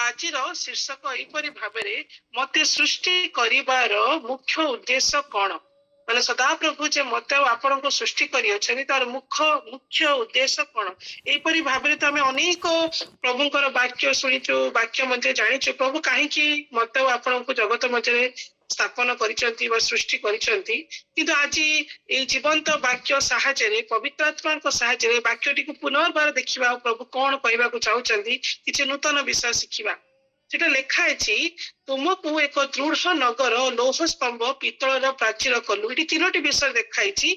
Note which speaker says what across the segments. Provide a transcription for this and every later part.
Speaker 1: ଆଜିର ଶୀର୍ଷକ ଏହିପରି ଭାବରେ ମତେ ସୃଷ୍ଟି କରିବାର ମୁଖ୍ୟ ଉଦ୍ଦେଶ୍ୟ କଣ? ମାନେ ସଦାପ୍ରଭୁ ଯେ ମତେ ଆଉ ଆପଣଙ୍କୁ ସୃଷ୍ଟି କରିଅଛନ୍ତି ତାର ମୁଖ୍ୟ ଉଦ୍ଦେଶ୍ୟ କଣ? ଏହିପରି ଭାବରେ ତ ଆମେ ଅନେକ ପ୍ରଭୁଙ୍କର ବାକ୍ୟ ଶୁଣିଛୁ, ବାକ୍ୟ ମଧ୍ୟ ଜାଣିଛୁ। ପ୍ରଭୁ କାହିଁକି ମତେ ଆଉ ଆପଣଙ୍କୁ ଜଗତ ମଧ୍ୟରେ ସ୍ଥାପନ କରିଛନ୍ତି ବା ସୃଷ୍ଟି କରିଛନ୍ତି, କିନ୍ତୁ ଆଜି ଏଇ ଜୀବନ୍ତ ବାକ୍ୟ ସାହାଯ୍ୟରେ, ପବିତ୍ର ଆତ୍ମାଙ୍କ ସାହାଯ୍ୟରେ ବାକ୍ୟଟିକୁ ପୁନର୍ବାର ଦେଖିବା ଆଉ ପ୍ରଭୁ କଣ କହିବାକୁ ଚାହୁଁଛନ୍ତି, କିଛି ନୂତନ ବିଷୟ ଶିଖିବା। ସେଟା ଲେଖା ଅଛି, ତୁମକୁ ଏକ ଦୃଢ ନଗର, ଲୌହ ସ୍ତମ୍ଭ, ପିତ୍ତଳର ପ୍ରାଚୀର କଲୁ। ଏଠି ତିନୋଟି ବିଷୟ ଦେଖାଇଛି,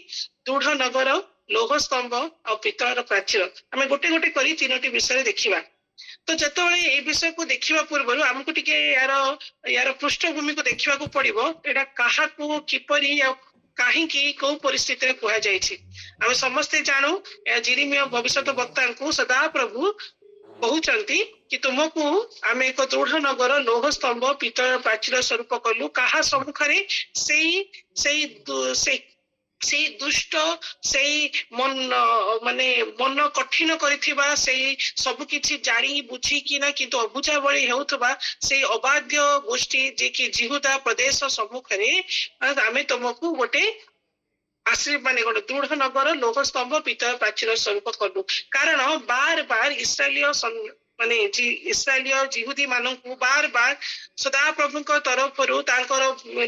Speaker 1: ଦୃଢ ନଗର, ଲୌହ ସ୍ତମ୍ଭ ଆଉ ପିତ୍ତଳର ପ୍ରାଚୀର। ଆମେ ଗୋଟେ ଗୋଟେ କରି ତିନୋଟି ବିଷୟରେ ଦେଖିବା। ତ ଯେତେବେଳେ ଏଇ ବିଷୟକୁ ଦେଖିବା ପୂର୍ବରୁ ଆମକୁ ଟିକେ ୟାର ପୃଷ୍ଠଭୂମିକୁ ଦେଖିବାକୁ ପଡିବ। ଏଇଟା କାହାକୁ, କିପରି ଆଉ କାହିଁକି, କୋଉ ପରିସ୍ଥିତିରେ କୁହାଯାଇଛି। ଆମେ ସମସ୍ତେ ଜାଣୁ, ଯିରିମିୟ ଭବିଷ୍ୟତ ବକ୍ତାଙ୍କୁ ସଦାପ୍ରଭୁ କହୁଛନ୍ତି କି ତୁମକୁ ଆମେ ଏକ ଦୃଢ ନଗର, ଲୌହ ସ୍ତମ୍ଭ, ପିତ୍ତଳର ପ୍ରାଚୀର ସ୍ୱରୂପ କଲୁ। କାହା ସମ୍ମୁଖରେ? ସେଇ ଦୁଷ୍ଟ, ସେଇ ମନ କଠିନ କରିଥିବା, ସେଇ ସବୁ କିଛି ଜାଣି ବୁଝିକିନା କିନ୍ତୁ ଅବୁଝା ଭଳି ହେଉଥିବା ସେଇ ଅବାଧ୍ୟ ଗୋଷ୍ଠୀ ଯିଏକି ଜିହୁଦା ପ୍ରଦେଶ ସମ୍ମୁଖରେ ଆମେ ତୁମକୁ ଗୋଟେ ଗୋଟେ ଦୃଢ ନଗର, ଲୌହ ସ୍ତମ୍ଭ, ପିତ୍ତଳ ପ୍ରାଚୀର ସ୍ୱରୂପ କଲୁ। କାରଣ ବାର ଇସ୍ରାଏଲୀୟ ଜିହୁଦୀ ମାନଙ୍କୁ ବାର ସଦାପ୍ରଭୁଙ୍କ ତରଫରୁ ତାଙ୍କର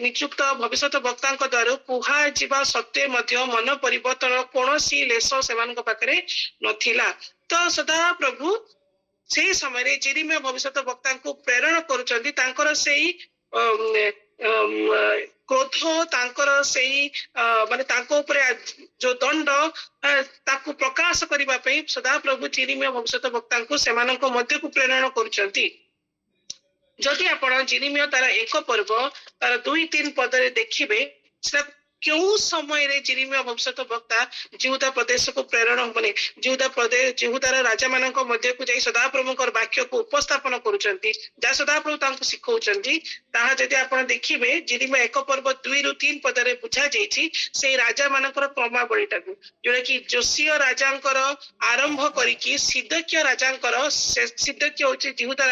Speaker 1: ନିଯୁକ୍ତ ଭବିଷ୍ୟତ ବକ୍ତାଙ୍କ ଦ୍ୱାରା କୁହାଯିବା ସତ୍ତ୍ୱେ ମଧ୍ୟ ମନ ପରିବର୍ତ୍ତନ କୌଣସି ଲେଶ ସେମାନଙ୍କ ପାଖରେ ନଥିଲା। ତ ସଦାପ୍ରଭୁ ସେଇ ସମୟରେ ଯିରିମିୟ ଭବିଷ୍ୟତ ବକ୍ତାଙ୍କୁ ପ୍ରେରଣ କରୁଛନ୍ତି। ତାଙ୍କର ସେଇ କ୍ରୋଧ, ତାଙ୍କର ସେଇ ତାଙ୍କ ଉପରେ ଯୋଉ ଦଣ୍ଡ, ତାକୁ ପ୍ରକାଶ କରିବା ପାଇଁ ସଦାପ୍ରଭୁ ଯିରିମିୟ ଭବିଷ୍ୟତ ବକ୍ତାଙ୍କୁ ସେମାନଙ୍କ ମଧ୍ୟକୁ ପ୍ରେରଣ କରୁଛନ୍ତି। ଯଦି ଆପଣ ଯିରିମିୟ ତାର 1 ପର୍ବ ତାର 2-3 ପଦରେ ଦେଖିବେ, ସେଟା କେଉଁ ସମୟରେ ଯିରିମିୟ ଭବିଷ୍ୟତ ବକ୍ତା ଜିହୁଦା ପ୍ରଦେଶକୁ ପ୍ରେରଣ ଜିହୁଦାର ରାଜା ମାନଙ୍କ ମଧ୍ୟକୁ ଯାଇ ସଦାପ୍ରଭୁଙ୍କର ବାକ୍ୟକୁ ଉପସ୍ଥାପନ କରୁଛନ୍ତି, ଯାହା ସଦାପ୍ରଭୁ ତାଙ୍କୁ ଶିଖଉଛନ୍ତି, ତାହା ଯଦି ଆପଣ ଦେଖିବେ ଯିରିମିୟ 1 ପର୍ବ 2-3 ପଦରେ ବୁଝାଯାଇଛି ସେଇ ରାଜା ମାନଙ୍କର କ୍ରମାବଳୀଟାକୁ, ଯୋଉଟା କି ଯୋଶୀୟ ରାଜାଙ୍କର ଆରମ୍ଭ କରିକି ସିଦକିୟା ରାଜାଙ୍କର, ସିଦକିୟା ହଉଛି ଜିହୁଦା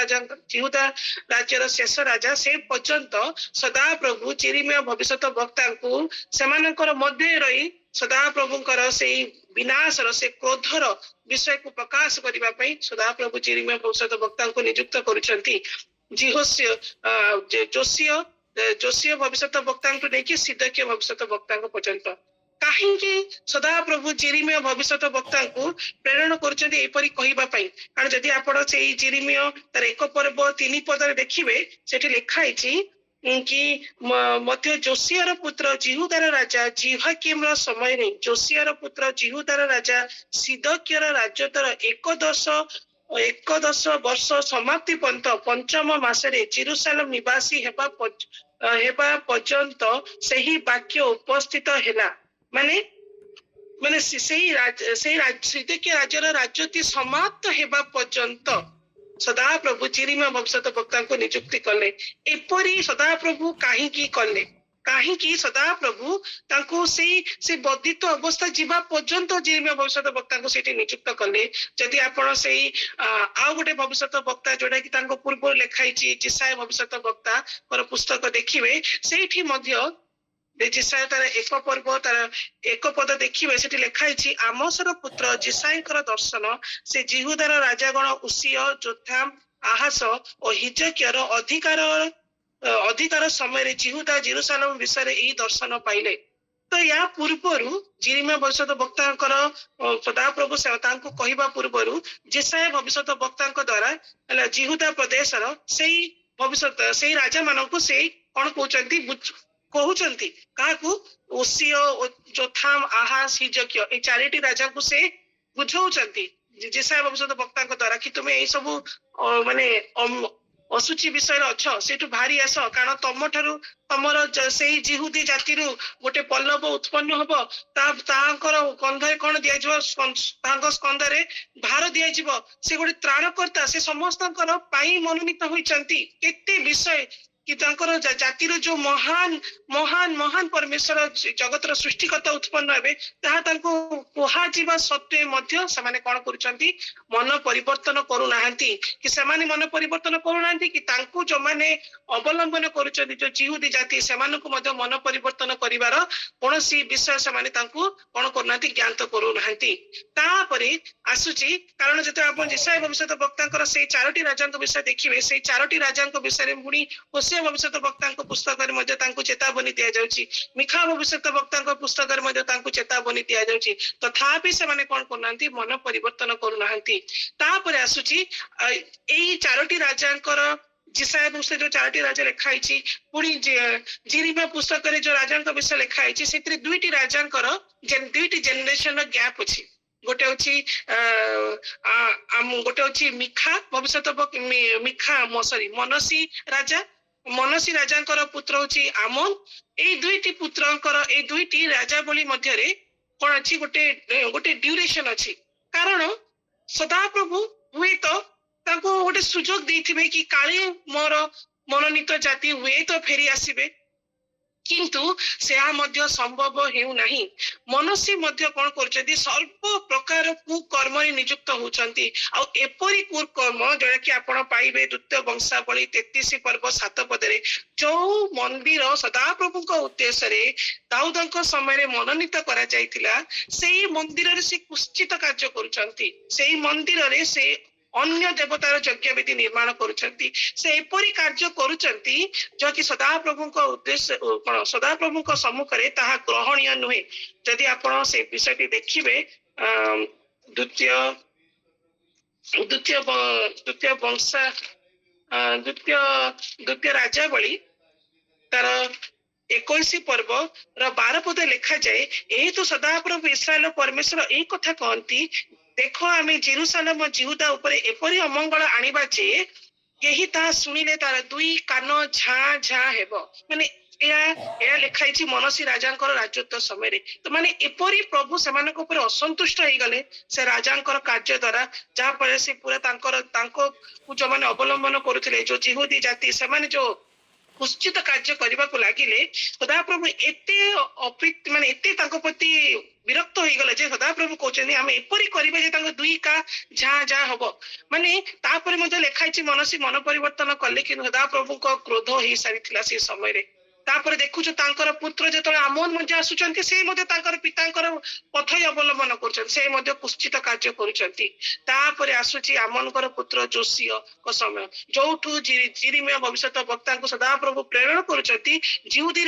Speaker 1: ରାଜ୍ୟର ଶେଷ ରାଜା, ସେ ପର୍ଯ୍ୟନ୍ତ ସଦାପ୍ରଭୁ ଯିରିମିୟ ଭବିଷ୍ୟତ ବକ୍ତାଙ୍କୁ ସେମାନଙ୍କର ମଧ୍ୟରେ ରହି ସଦାପ୍ରଭୁଙ୍କର ସେଇ ବିନାଶର, ସେ କ୍ରୋଧର ବିଷୟକୁ ପ୍ରକାଶ କରିବା ପାଇଁ ସଦାପ୍ରଭୁ ଯିରିମିୟ ଭବିଷ୍ୟତ ବକ୍ତାଙ୍କୁ ନିଯୁକ୍ତ କରୁଛନ୍ତି। ଯୋଶୀୟ ଭବିଷ୍ୟତ ବକ୍ତାଙ୍କୁ ନେଇକି ସିଦକିୟା ଭବିଷ୍ୟତ ବକ୍ତାଙ୍କ ପର୍ଯ୍ୟନ୍ତ। କାହିଁକି ସଦାପ୍ରଭୁ ଯିରିମିୟ ଭବିଷ୍ୟତ ବକ୍ତାଙ୍କୁ ପ୍ରେରଣ କରୁଛନ୍ତି ଏପରି କହିବା ପାଇଁ? କାରଣ ଯଦି ଆପଣ ସେଇ ଯିରିମିୟ ତାର 1 ପର୍ବ 3 ପଦରେ ଦେଖିବେ, ସେଠି ଲେଖା ହେଇଛି କି ମଧ୍ୟ ଯୋଶୀୟର ପୁତ୍ର ଜିହୁଦାର ରାଜା ଜିହୋୟାକିମର ସମୟରେ, ଯୋଶୀୟର ପୁତ୍ର ଜିହୁଦାର ରାଜା ସିଦକିୟାର ରାଜତ୍ୱର 11 ବର୍ଷ ସମାପ୍ତି ପର୍ଯ୍ୟନ୍ତ 5ମ ମାସରେ ଜେରୁସାଲେମ ନିବାସୀ ହେବା ପର୍ଯ୍ୟନ୍ତ ସେହି ବାକ୍ୟ ଉପସ୍ଥିତ ହେଲା। ସେଇ ସିଦକିୟା ରାଜ୍ୟର ରାଜତ୍ୱ ସମାପ୍ତ ହେବା ପର୍ଯ୍ୟନ୍ତ ସଦାପ୍ରଭୁ ଯିରିମିୟ ଭବିଷ୍ୟତ ବକ୍ତାଙ୍କୁ ନିଯୁକ୍ତି କଲେ। ଏପରି ସଦାପ୍ରଭୁ କାହିଁକି କଲେ? କାହିଁକି ସଦାପ୍ରଭୁ ତାଙ୍କୁ ସେଇ ବର୍ଦ୍ଧିତ ଅବସ୍ଥା ଯିବା ପର୍ଯ୍ୟନ୍ତ ଯିରିମିୟ ଭବିଷ୍ୟତ ବକ୍ତାଙ୍କୁ ସେଇଠି ନିଯୁକ୍ତ କଲେ? ଯଦି ଆପଣ ସେଇ ଆଉ ଗୋଟେ ଭବିଷ୍ୟତ ବକ୍ତା ଯୋଉଟା କି ତାଙ୍କ ପୂର୍ବରୁ ଲେଖା ହେଇଛି ଯିଶାୟା ଭବିଷ୍ୟତ ବକ୍ତାଙ୍କର ପୁସ୍ତକ ଦେଖିବେ, ସେଇଠି ମଧ୍ୟ ଯିଶାୟା ତାର 1 ପର୍ବ ତାର 1 ପଦ ଦେଖିବେ, ସେଠି ଲେଖା ହେଇଛି, ଆମୋସର ପୁତ୍ର ଯିଶାୟାଙ୍କର ଦର୍ଶନ, ସେ ଜିହୁଦାର ରାଜାଗଣ ଉସିୟ, ଯୋଥାମ, ଆହାସ ଓ ହିଜକିୟାର ଅଧିକାର ସମୟରେ ଜିହୁଦା ଜେରୁସାଲେମ ବିଷୟରେ ଏହି ଦର୍ଶନ ପାଇଲେ। ତ ୟା ପୂର୍ବରୁ ଯିରିମିୟ ଭବିଷ୍ୟତ ବକ୍ତାଙ୍କର ସଦାପ୍ରଭୁ ତାଙ୍କୁ କହିବା ପୂର୍ବରୁ ଯିଶାୟା ଭବିଷ୍ୟତ ବକ୍ତାଙ୍କ ଦ୍ୱାରା ଜିହୁଦା ପ୍ରଦେଶର ସେଇ ରାଜା ମାନଙ୍କୁ ସେଇ କଣ କହୁଛନ୍ତି କାହାକୁ? ଉସିୟ, ଯୋଥାମ, ଆହାସ, ହିଜକିୟ, ଏଇ 4ଟି ରାଜାଙ୍କୁ ସେ ବୁଝଉଛନ୍ତି ଯିଶାୟା ଭବିଷ୍ୟତ ବକ୍ତାଙ୍କ ଦ୍ୱାରା କି ତୁମେ ଏଇ ସବୁ ଅଶୁଚି ବିଷୟରେ ଅଛ, ସେଇଠୁ ବାହାରି ଆସ। କାରଣ ତମର ସେଇ ଜିହୁଦୀ ଜାତିରୁ ଗୋଟେ ପଲ୍ଲବ ଉତ୍ପନ୍ନ ହବ, ତାଙ୍କର କନ୍ଧରେ କଣ ଦିଆଯିବ? ତାଙ୍କ ସ୍କନ୍ଧରେ ଭାର ଦିଆଯିବ। ସେ ଗୋଟେ ତ୍ରାଣକର୍ତ୍ତା, ସେ ସମସ୍ତଙ୍କର ପାଇଁ ମନୋନୀତ ହୋଇଛନ୍ତି। କେତେ ବିଷୟ कि जातिर जो महान महान महान परमेश्वर जगतर सृष्टिकर्ता उत्पन्न हे कुहाजिबा सत्वे मध्य से कौन कर मन परिवर्तन करूनाहांती कि सेमाने मन परिवर्तन करूनाहांती कि तांको जो माने अवलंबन करूचंती जो जिहुदी जाति सेमानकु मध्य मन परिवर्तन करिवार कोनोसी विषय सेमाने तांको कौन करूनाहांती ज्ञान तो करूनाहांती तापरे आसुची कारण जते आपण जिसाय भविष्यत वक्तांकर से चारोटी राजांक विषय देखिबे से चारोटी राजांक विषय पुणी होसिया भविष्यत वक्तांक पुस्तक मध्ये तांको चेतावनी दिया जाउची मिखा भविष्यत वक्तांक पुस्तक मध्ये तांको चेतावनी दिया जाउची तथापि से माने कोन करनांती मन परिवर्तन करूनाहांती तापरे आसुची एई चारोटी राजांकर जिसाय पुस्तक जो चारोटी राजा लिखाई पुणी जिरिमिया पुस्तक जो राजांक विषय लिखाई से दुईटी राजांकर दुईटी जेनेरेशन गैप अछि गोटे होची गोटे होची मिखा भविष्यत मिखा सॉरी मनसी राजांकर पुत्र होची आमोन ए दुईटी पुत्रंकर ए दुईटी राजा बोली मध्य रे कोन अछि गोटे गोटे ड्यूरेशन अछि कारण सदा प्रभु हुए तो ताको गोटे सुजोग देथिबे कि काले मोर मनोनीत जाति हुए तो फेरी आसीबे किंतु सेहा मध्य संभव हेउ नाही मनुष्य मध्य कोन करछथि सर्व प्रकार कुकर्म नियुक्त होचंती आ एपरी कुकर्म जडा कि आपण पाइबे द्वितीय वंशावली 33 पर्व 7 पदरे जो मंदिर सदा प्रभु को उद्देश्य रे दाऊदଙ୍କ समय रे मनोनीत करा जायतिला सेही मंदिर रे से कुश्चित कार्य करूचंती सेही मंदिर रे से अन्य देवतार यज्ञ विधि निर्माण करुचंती से एपरी कार्य करुचंती जो कि सदा प्रभु को उद्देश्य सदा प्रभु को सम्मुख रे ताहा ग्रहणीय नुहे यदि आपण से विषयटी देखिबे द्वितीय द्वितीय द्वितीय वंशा द्वितीय द्वितीय राजावली तार 21 पर्व र 12 पद लिखा जाए यही तो सदा प्रभु इस्राएल परमेश्वर ए कथा कहती देखो आमे जेरूशलेम जिहुदा ऊपर एपरी अमंगल आनिबा जे यही ता सुनिले तार दुई कान झा झा हेबो माने या लिखाई छी मनसी राजांकर राजत्व समय रे तो माने एपरी प्रभु सेमानक ऊपर असंतुष्ट होई गले से राजांकर कार्य द्वारा जहा पर से पूरा तांको जो माने अवलंबन करूथिले जो जिहुदी जाति सेमाने जो कुश्चित कार्य करने को लगिले सदा प्रभु एते अप्रीत माने एते तांको प्रति विरक्त होई गले जे सदा प्रभु कहउछनी हम एपरी करिबे जे तांको दुई का झा झा हबो माने तापर मध्ये लिखाई छी मनसी मन परिवर्तन कले कि सदा प्रभु को क्रोध होई सारिथिला से समय रे तापर देखु जो तांकर पुत्र जेतले आमोन मध्ये आसुचंती से मध्ये तांकर पितांकर पथ अवलंबन करछन से मध्ये कुश्चित कार्य करूचंती तापर आसुची आमोनकर पुत्र जोसिय को समय जोठु जिरिमिया भविष्यत वक्ता को सदा प्रभु प्रेरण करूचंती जिहुदी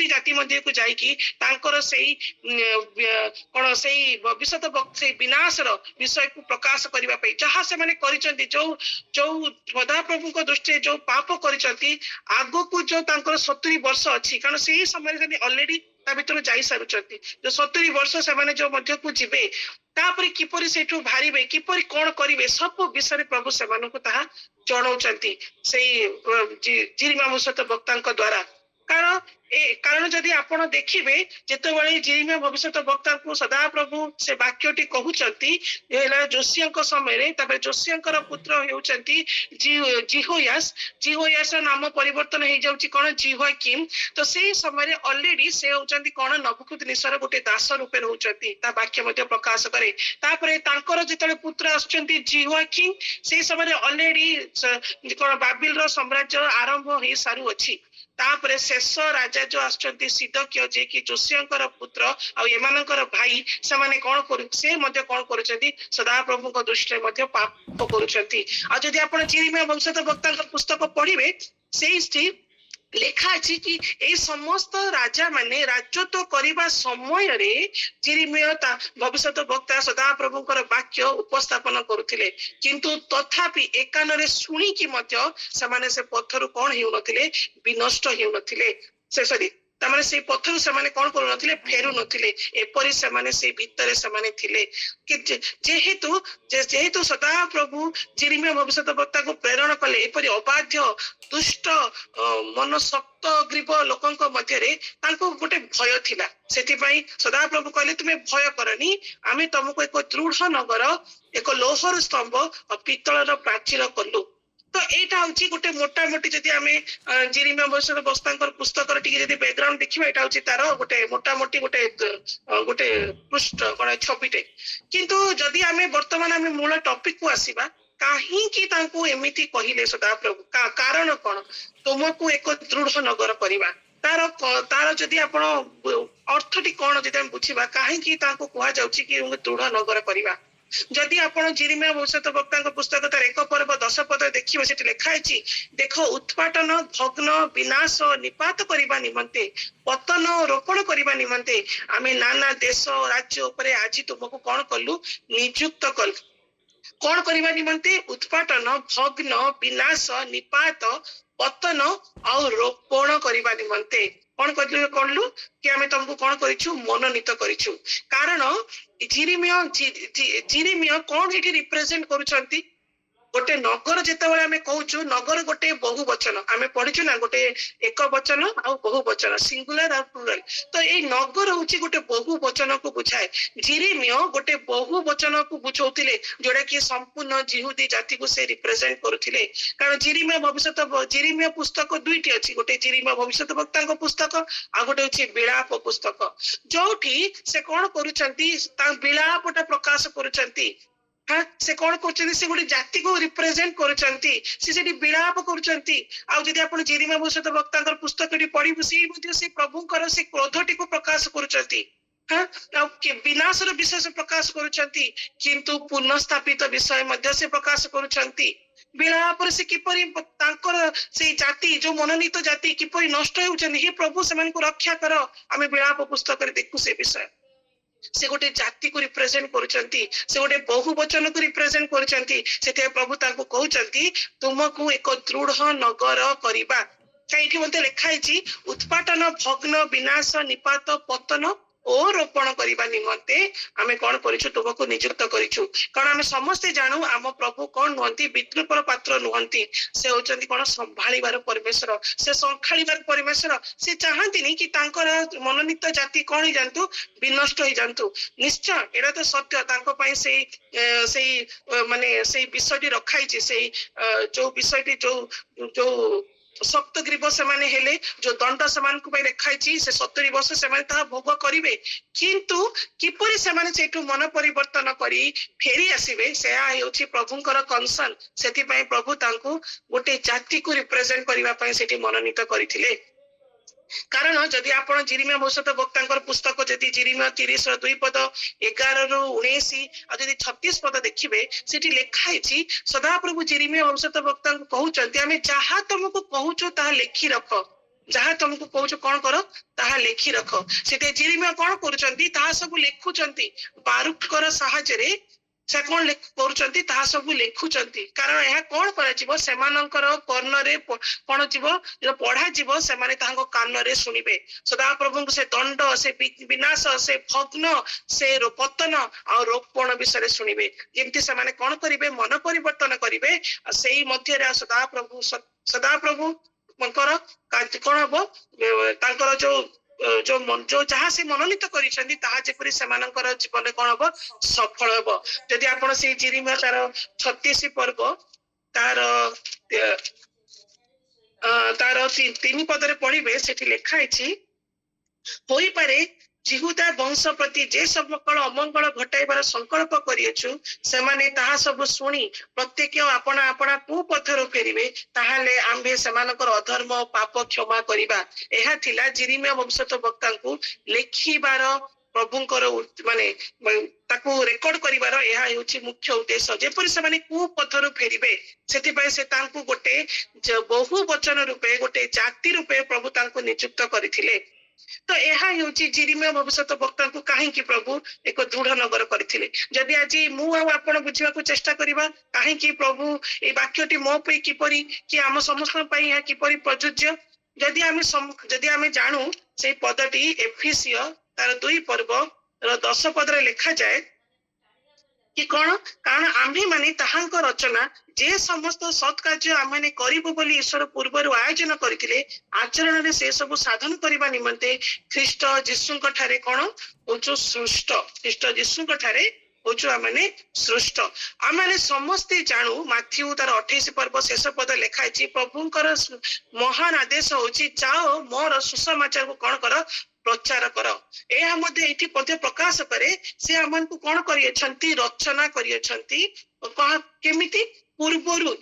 Speaker 1: जाति मध्ये को जाई कि तांकर सेई कोन सेई भविष्यत वक्त से विनाशर विषय को प्रकाश करिबा पई जहा से माने करिचंती जो जो सदा प्रभु को दृष्टि जो पाप करिचंती आगो को जो तांकर 70 वर्ष अच्छी कारण से समय से ऑलरेडी ता भीतर जाई सारुचंती जो 70 वर्ष से माने जो मध्य को जिबे तापरे किपरि सेठु भारिबे किपरि कोन करिवे सब विषय प्रभु सेमानन को ताहा जणाउचंती सेई जिरिमिया भविष्यत वक्तांक द्वारा कारण जदि आपण देखिबे जेतेबेले जिरिमिया भविष्यत वक्ता को सदा प्रभु से वाक्यटी कहउचंती एला जोसियंक समय रे तबे जोसियंकर पुत्र हेउचंती जिहोयास नाम परिवर्तन हे जाउची कोन जिहोयाकीम तो से समय रे ऑलरेडी से होचंती कोन नबुकदनेस्वर गोटे दास रूपे होचंती ता वाक्य मध्ये प्रकाश करे तापरे तांकर जेतले पुत्र आछंती जिहोयाकीम से समय रे ऑलरेडी कोन बाबिल रो साम्राज्य आरंभ हे सारु अछि तापरे शेष राजा जो आछंती सिदकिय जे कि जोसियंकर पुत्र आ एमानकर भाई से माने कोन करू से मध्ये कोन करूचंती सदा प्रभु को दृष्टि मध्ये पाप करूचंती आ जदि आपण जिरिमिया भविष्यत वक्तांकर पुस्तक पढिबे सेही लेखा अछि कि ए समस्त राजा माने राजत्व करिबा समय रे जिरिमिया भविष्यत वक्ता सदा प्रभुकर वाक्य उपस्थापन करुथिले किंतु तथापि एकानरे सुनी कि मध्य समाने से पत्थर कोन हेउ नथिले विनष्ट हेउ नथिले से सरी तमाने से पत्थर से माने कोन करू नथिले फेरु नथिले एपरि से माने से भितरे से माने थिले कि जेहेतु सदा प्रभु जिरिमिया भविष्यत वक्ता को प्रेरण कले एपरि अबाध्य दुष्ट मन शक्त ग्रीव लोकंक मध्य रे तांको गोटे भय थिला सेति पई सदा प्रभु कहले तुमे भय करनी आमे तुमको एक दृढ़ नगर एक लोहर स्तंभ और पितलर प्राचीर कलु तो एटा होची गोटे मोटा मोटी जदि आमे जिरिमिया भविष्यद्वक्तांकर पुस्तकर टिके जदि बैकग्राउंड देखिबा एटा होची तारो गोटे मोटा मोटी गोटे गोटे पृष्ठ कोन छबिटे किंतु जदि आमे वर्तमान आमे मूल टॉपिक को आसीबा काहे कि तांको एमिति कहिले सदा प्रभु कारण कोन तुमको एक दृढ़ नगर करिबा तार तार जदि आपण अर्थटी कोन जदि हम बुझिबा काहे कि तांको कुहा जाउची कि दृढ़ नगर करिबा जदि आपण जिरिमिया भविष्यद्वक्ता पुस्तक तार 1 पर्व 10 पद देखिबे सेठी लिखा है देखो उत्पाटन भग्न विनाश निपात करबा निमंते पतन रोपण करबा निमंते आमे नाना देश राज्य उपरे आज तुमको कोन कलु नियुक्त कल कोन करबा निमंते उत्पाटन भग्न विनाश निपात पतन और रोपण करबा निमंते कौन करलु कि आमे तुमको कौन करिछु मनोनीत करिछु कारण जिरिमिया कौन एठी रिप्रेजेंट करूछंती गोटे नगर जेतेबेले आमे कहूछु नगर गोटे बहुवचन आमे पढिछु ना गोटे एक वचन आ बहुवचन सिंगुलर और प्लुरल तो ए नगर होची गोटे बहुवचन को बुझाए जिरिमिया गोटे बहुवचन को बुझौतिले जोडा कि संपूर्ण जिहुदी जाति को से रिप्रेजेंट करूथिले कारण जिरिमिया पुस्तक दुईटी अछि गोटे जिरिमिया भविष्यद्वक्तांक पुस्तक आ गोटे अछि विलाप पुस्तक जोठी से कोन करूछंती ता विलापटा प्रकाश करूछंती हाँ से कौन करछंती से गोटे जाति को रिप्रेजेंट करछंती से सेठी विलाप करछंती आ जदि आपण जिरिमिया भविष्यद्वक्तांकर पुस्तकटी पढिबु से प्रभुंकर से क्रोधटी को प्रकाश करछंती हाँ विनाशर विषय प्रकाश करूछंती किंतु पुनर्स्थापित विषय मध्य से प्रकाश करूछंती विलाप से किपरि तांकर से जाति जो मनोनीत जाति किपरि नष्ट होउछंती हे प्रभु सेमानकु रक्षा कर आमे विलाप पुस्तक रे देखु से विषय से गोटे जाति को रिप्रेजेंट करूछंती से गोटे बहुवचन को रिप्रेजेंट करूछंती सेते प्रभु तांको कहउछंती तुमको एक दृढ़ नगर करिबा काईठी मते लिखा है उत्पाटन भग्न विनाश निपात पतन और रोपण करबा निमंते आमे कोन करिछु तुमको नियुक्त करिछु कारण आमे समस्त जानू आम प्रभु कोन नहंती विद्रुपर पात्र नहंती से होचंती कोन संभाळीबार परमेश्वर से संखाळीबार परमेश्वर से चाहंती नहीं कि तांकर मनोनीत जाति कोन ही जानतु विनष्ट ही जानतु निश्चय एरा तो सत्य तांको पई से माने से विषयटी रखाई छि से जो विषयटी जो सप्त ग्रीव से माने हेले जो दंड समान को रेखाई से 70 वर्ष से भोग करिवे किंतु किपरि से माने सेठु मन परिवर्तन करी फेरी आसीबे से होछि प्रभुंकर कंसर्न सेति पई प्रभु तांको गोटे जाति को रिप्रेजेंट करिवा पई सेठी मनोनीत करिथिले कारण जदि आपण जिरिमिया भविष्यद्वक्तांकर पुस्तक जदि जिरिमिया 30 ର 2 पद 11 ରୁ 19 आ जदि 36 पद देखिबे सेठी लिखा है सदा प्रभु जिरिमिया भविष्यद्वक्ता को कहउचंती आमे जहा तुमको कहउचो ता लिखि रख जहा तुमको कहउचो कोन करो ताहा लिखि रख सेते जिरिमिया कोन करूचंती ताहा सब लिखुचंती बारूककर सहायता रे से कोन करूचंती ताहा सब लिखुचंती कारण यह कोन करा जीवो सेमानंकर कर्ण रे कोन जीवो जो पढ़ा जीवो से माने तांको कान रे सुनिबे सदा प्रभु से दंड से विनाश से भग्न से पतन और रोपण विषय सुनिबे जेमति से माने कोन करिवे मन परिवर्तन करिवे सेही मध्य रे सदा प्रभु मंकर कोन हबो तांकर जो जहाँ से मनोनीत करिसेंती ताहा जेपरि सेमानकर जीवन कोन हबो सफल हबो जदि आपण से जिरिमिया तार 36 पर्व तार 3 पद रे पढिबे सेठी लिखा है होई पारे जिहुदा वंश प्रति जे सब अमंगल घटाइबार संकल्प करियछु से माने ताहा सब सुनी प्रत्येक आपना आपना कुपथर फेरिबे ताहाले आम्भे सेमानकर अधर्म पाप क्षमा करिबा एहा थिला जिरिमिया भविष्यद्वक्ता को लेखिबार प्रभुंकर माने ताकू रेकॉर्ड करिबार एहा होछि मुख्य उद्देश्य जेपरि से माने कुपथर फेरिबे सेति पय से तांकू गोटे बहुवचन रूपे गोटे जाति रूपे प्रभु तांकू नियुक्त करिथिले तो यह होची जिरिमिया भविष्यद्वक्ता को काहे कि प्रभु एक दृढ़ नगर करथिले जदि आज मु आपण बुझिबा को चेष्टा करिबा काहे कि प्रभु ए वाक्यटी मो पे किपरि कि हम समस्त पई या किपरि प्रयोज्य जदि आमे जानू से पदटी एफिसियो तार 2 पर्व र 10 पद रे लिखा जाए कि कौन कारण आम्भे माने ताहांक रचना जे समस्त सत्कार्य आमे करिबो बोली ईश्वर पूर्व आयोजन करथिले आचरण रे से सब साधन करबा निमंते ख्रीष्ट जीशुंक ठारे कोन जो सृष्ट ख्रीष्ट जीशुंक ठारे होचु आमने सृष्ट आमने समस्ते जानू माथ्यू तार 28 पर्व शेष पद लिखाई प्रभुंकर महान आदेश होची जाओ मोर सुसमाचार को कौन कर प्रचार कर यह मध्य एठी पद प्रकाश करे से आमन को कौन करियछंती रचना करियछंती केमिति पूर्वरु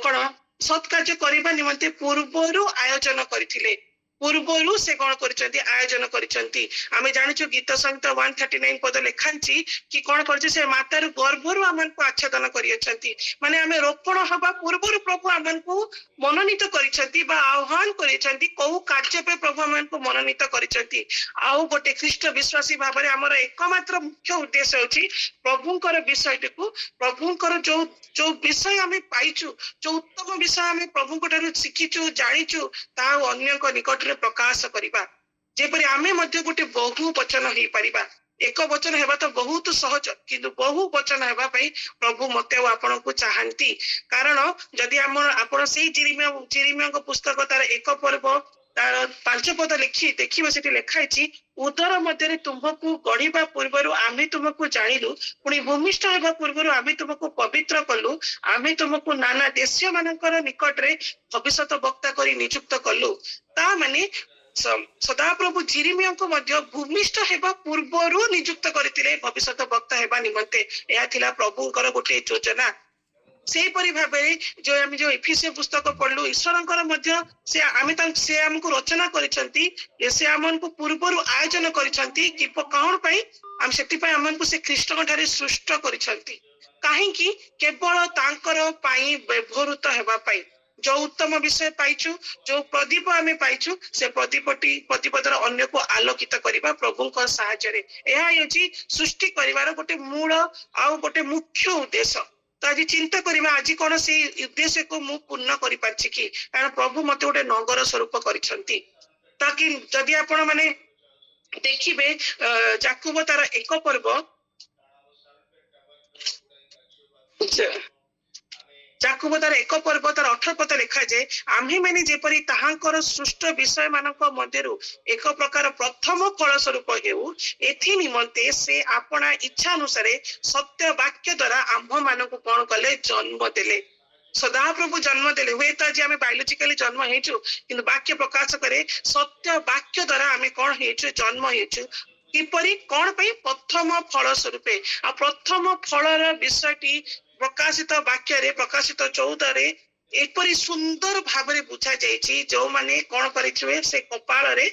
Speaker 1: कौन सत्कार्य करबा निमंते पूर्वरु आयोजन करथिले पूर्वरु से कौन करछंती आयोजन करछंती आमे जानिछु गीत संहिता 139 पद लेखांची कि कौन करछे से मातार गर्भरु आमन को आच्छादन करियछंती माने आमे रोपण हबा पूर्वरु प्रभु आमन को मनोनीत करिछंती बा आह्वान करिछंती को कार्य पे प्रभु आमन को मनोनीत करिछंती आउ गोटे ख्रीष्ट विश्वासी भाबरे हमर एकमात्र मुख्य उद्देश्य होची प्रभुंकर विषयटिकु प्रभुंकर जो जो विषय आमे पाइछु जो उत्तम विषय आमे प्रभुंक ठारु शिखिछु जानिछु ता अन्यक निकट प्रकाश करिबा जेपरि आमे मध्य गोटे बहु वचन हेई परिबा एक वचन हेबा तो बहुत सहज किंतु बहु वचन हेबा पई प्रभु मते आपण को चाहंती कारण जदि आपण सेही जिरिमिया को पुस्तक तार एक पर्व तार 5 पद लिखी देखिबा सेठी लेखाइछि उदर मध्य तुमको गढ़िबा पूर्वरु आमे तुमको जानिलु पुणी भूमिष्ठ हेबा पूर्वरु आमे तुमको पवित्र कलु आमे तुमको नाना देशीय मानकर निकट रे भविष्यत वक्ता करी नियुक्त कलु ता माने सदा प्रभु जिरिमिया को मध्य भूमिष्ठ हेबा पूर्वरु नियुक्त करथिले भविष्यत वक्ता हेबा निमंते एहा थिला प्रभुंकर गोटे योजना सेही परि भाबरे जो हम जो एफिसियो पुस्तक पढलु ईश्वरंकर मध्य से हमको रचना करिसंती से हमन को पूर्वरु आयोजन करिसंती कि कौन पई हम सेति पई हमन को से ख्रीष्टक ठारे सृष्ट करिसंती काहे कि केवल तांकर पई व्यवहृत हेबा पई जो उत्तम विषय पाइछु जो प्रदीप आमे पाइछु से प्रतिपदर अन्य को आलोकित करिबा प्रभुंकर सहायता रे एहा होची सृष्टि करिवार गोटे मूल आ गोटे मुख्य उद्देश्य तो आज चिंता करिबा आज कोन से उद्देश्य को मु पूर्ण करि पाछि कि कारण प्रभु मते गोटे नगर स्वरूप करिसंती ताकि जदि आपण माने देखिबे याकूब तार एक पर्व याकूब तार एक पर्व तार 18 पद लिखा जाए आम्ही माने जेपरि ताहांकर सृष्ट विषय मानक मध्यरु एक प्रकार प्रथम फल स्वरूप हेउ एथि निमंते से आपना इच्छा अनुसार सत्य वाक्य द्वारा आम्भ मानक कोन कले जन्म देले सदा प्रभु जन्म देले हुए तो आज आमे बायोलॉजिकली जन्म हेचु किंतु वाक्य प्रकाश करे सत्य वाक्य द्वारा आमे कोन हेचु जन्म हेचु किपरि कोन पई प्रथम फल स्वरूपे आ प्रथम फलर विषयटी प्रकाशित वाक्य रे प्रकाशित 14 रे एपरि सुंदर भाबरे बुझा जायछि जो माने कोन करिछुए से कपाल रे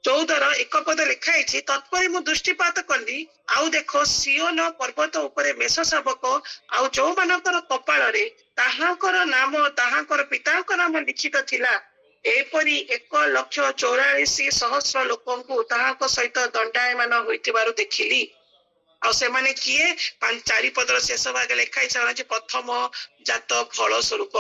Speaker 1: 14 एक पद लिखाई तत्पर मु दृष्टिपात कली आउ देखो सियोन पर्वत उपरे मेष शावक आउ जो मानकर कपाल रे ताहांकर नाम ताहांकर पितांकर नाम लिखित थिला एपरि 1,44,000 लोकंकु ताहांक सहित दंडायमान होइतिबारु देखिली आ से माने किए 4 पदर शेष भाग लिखाई छ प्रथम जात फल स्वरूप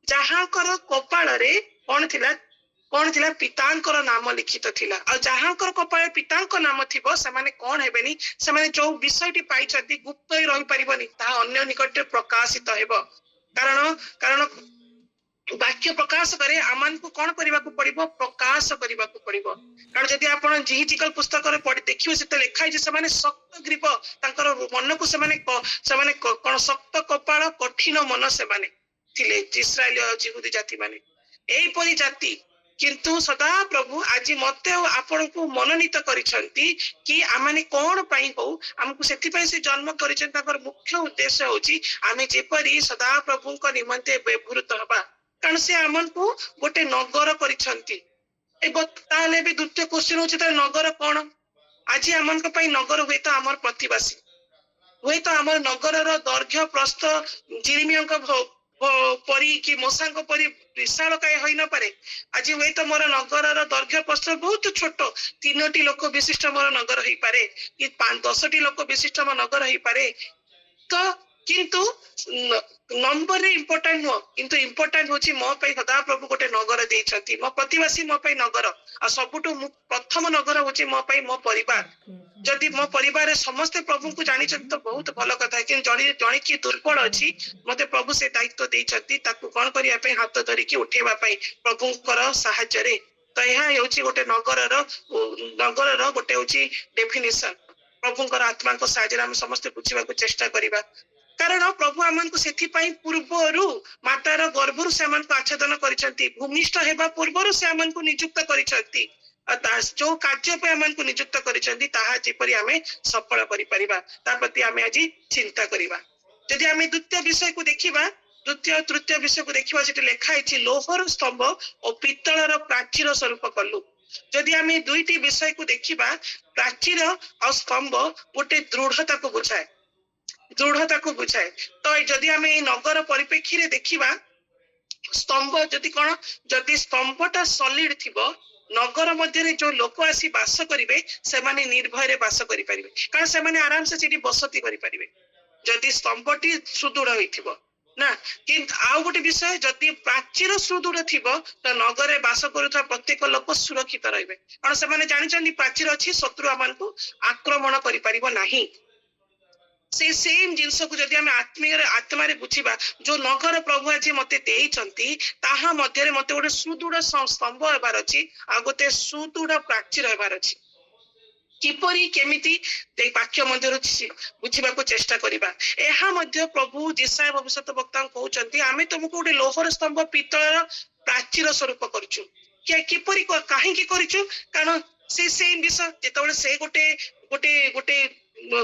Speaker 1: जहांकर कपाल रे कोन थिला पितांकर नाम लिखित थिला आ जहांकर कपाल पितांक नाम थिबो से माने कोन हेबेनी से माने जो विषयटी पाइछथि गुप्त ही रहि परिबनी ता अन्य निकट प्रकाशित हेबो कारण वाक्य प्रकाश करे आमान को कौन करने को पड़िबो प्रकाश करने को पड़िबो कारण जदि आपण जिहिजिकल पुस्तक रे पढि देखियो से लिखाई जे से माने शक्त ग्रीव तांकर मन को से माने कोन शक्त कपाल कठिन मन से माने थिले इस्राएल जिहुदी जाति माने एई परि जाति किंतु सदा प्रभु आज मते आपण को मनोनीत करिसंती कि आमाने कोन पई हो हमकु सेति पई से जन्म करिसंती तांकर मुख्य उद्देश्य होची आमे जेपरि सदा प्रभु को निमंते व्यवहृत हबा कारण से आमन को गोटे नगर करिसंती ताले भी द्वितीय क्वेश्चन होची त नगर कोन आज आमन को पई नगर हुए तो हमर प्रतिवासी हुए तो हमर नगर रो दैर्घ्य प्रस्थ जिरिमिया को परी कि मोसांक परी विशाल काय होई न पारे आज हुए तो मोर नगर रो दैर्घ्य प्रस्थ बहुत छोट 3टी लोक विशिष्ट मोर नगर होई पारे कि 10टी लोक विशिष्ट मोर नगर होई पारे तो किंतु नंबर रे इंपोर्टेंट नो किंतु इंपोर्टेंट होची मो पई सदा प्रभु गोटे नगर देइछंती मो प्रतिवासी मो पई नगर आ सबुटु प्रथम नगर होची मो पई मो परिवार जदि मो परिवार रे समस्त प्रभु को जानि छथि तो बहुत भलो कथा है कि जणी की दुर्बल अछि मते प्रभु से दायित्व देइछंती ताकू कोन करिया पई हाथ धरि की उठेबा पई प्रभुंकर सहायता रे तो यहा होची गोटे नगर रो गोटे होची डेफिनेशन प्रभुंकर आत्मा को साहाय्य आम समस्ते बुझा चेष्टा करवा कारण प्रभु आमको से पूर्व मातार गर्भर से आच्छादन कर भूमिष्ठ होगा पूर्व से आमको नियुक्त कर जो कार्य आमको नियुक्त कर आम सफल करती आम आज चिंता करवा जदि आम द्वितीय विषय को देखा द्वितीय तृतीय विषय को देखा लिखाई लोहर स्तंभ और पित्तलर प्राचीर स्वरूप कलु जदि आम दुईटी विषय को देखा प्राचीर और स्तंभ गोटे दृढ़ता को बुझाए तो जदि आम नगर परिप्रेक्षी देखा स्तंभ जदि कौन जदि स्तंभटा सॉलिड थी नगर मध्य जो लोक आसी बास करेंगे से निर्भय बास करें कारण से आराम से बसती करें जदि स्तंभटी सुदृढ़ हो ना कि आउ गोटे विषय जदि प्राचीर सुदृढ़ थी तो नगर बास करुवा प्रत्येक लोक सुरक्षित रहिबे कारण से जानी प्राचीर अच्छी शत्रु आम को आक्रमण कर से सेम जिनस को जदि आत्मा बुझा जो नगर प्रभु आज मत मध्य मत गोटे सुदृढ़ स्तंभ होबार अच्छी आ गोटे सुदृढ़ प्राचीर होबार अच्छी किपरि केमिति वाक्य मध्य बुझा चेष्टा करवा यह प्रभु जिसाय भविष्यत वक्ता कहते आम तुमको गोटे लोहर स्तंभ पित्तलर प्राचीर स्वरूप करुचु किपरि कहीं कारण से सेम विषय जिते से गोटे गोटे गोटे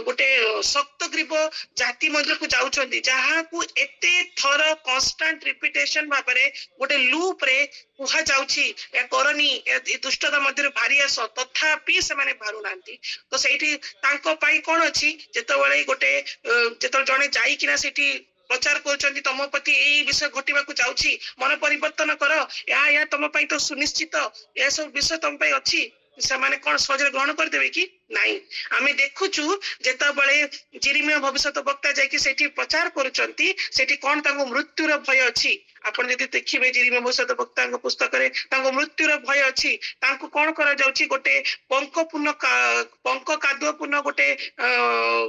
Speaker 1: गोटे शक्त ग्रीव जाति मध्य को जाउछंती जहाँ को एते थर कांस्टेंट रिपीटेशन भाव में गोटे लूप रे कुहा जाउछि या करनी दुष्टता मध्य भारी आस तथापि से माने भारू नांती तो सेठी तांको पाई कोन अछि जेतबेले गोटे जेतबेले जणे जाई किना सेठी प्रचार कर तुम प्रति यही विषय घटवा जाऊँगी मन परिवर्तन कर या तुम तो सुनिश्चित यह सब विषय तुम अच्छी से माने कौन सहज ग्रहण करदेवे कि नाई आमे देखुचु जेतबेले जिरिमिया भविष्यत वक्ता जाकि सेठी प्रचार करूचंती सेठी कोन तांको मृत्युर भय अछि आपण यदि देखिबे जिरिमिया भविष्यत वक्ता पुस्तक रे तांको मृत्युर भय अछि तांको कोन करा जाउछि गोटे पंक कादुपूर्ण गोटे